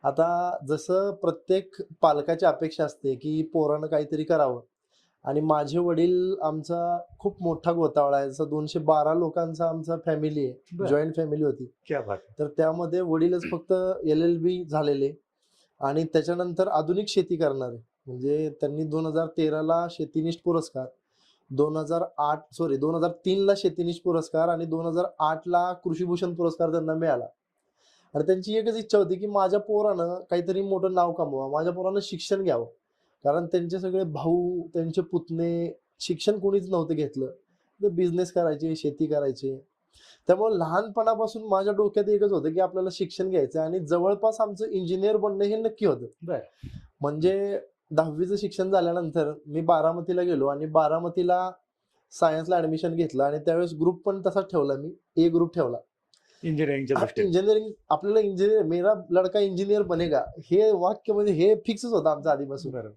आता जसं प्रत्येक पालकाची अपेक्षा असते की पोरानं काहीतरी करावं आणि माझे वडील आमचा खूप मोठा गोतावळा आहे. जसं 212 लोकांचा आमचा फॅमिली आहे, बर. जॉईंट फॅमिली होती. क्या बात आहे. तर त्यामध्ये वडीलच फक्त LLB झालेले आणि त्याच्यानंतर आधुनिक शेती करणारे. म्हणजे त्यांनी 2013ला शेतीनिष्ठ पुरस्कार, 2003ला शेतीनिष्ठ पुरस्कार आणि 2008ला कृषीभूषण पुरस्कार त्यांना मिळाला. आणि त्यांची एकच इच्छा होती की माझ्या पोरानं काहीतरी मोठं नाव कमवावं, माझ्या पोरानं शिक्षण घ्यावं. कारण त्यांचे सगळे भाऊ, त्यांचे पुतणे शिक्षण कोणीच नव्हतं घेतलं. ते बिझनेस करायचे, शेती करायचे. त्यामुळे लहानपणापासून माझ्या डोक्यात एकच होतं की आपल्याला शिक्षण घ्यायचं आणि जवळपास आमचं इंजिनियर बनणं हे नक्की होतं. बर. म्हणजे 10वीचं शिक्षण झाल्यानंतर मी बारामतीला गेलो आणि बारामतीला सायन्सला ऍडमिशन घेतलं आणि त्यावेळेस ग्रुप पण तसाच ठेवला मी, ए ग्रुप ठेवला. इंजिनिअरिंगच्या दृष्टीने. इंजिनिअरिंग आपल्याला इंजिनियर, मेरा लड़का इंजिनियर बनेगा हे वाक्य म्हणजे हे फिक्सच होतं आमचं आधीपासून. बरोबर.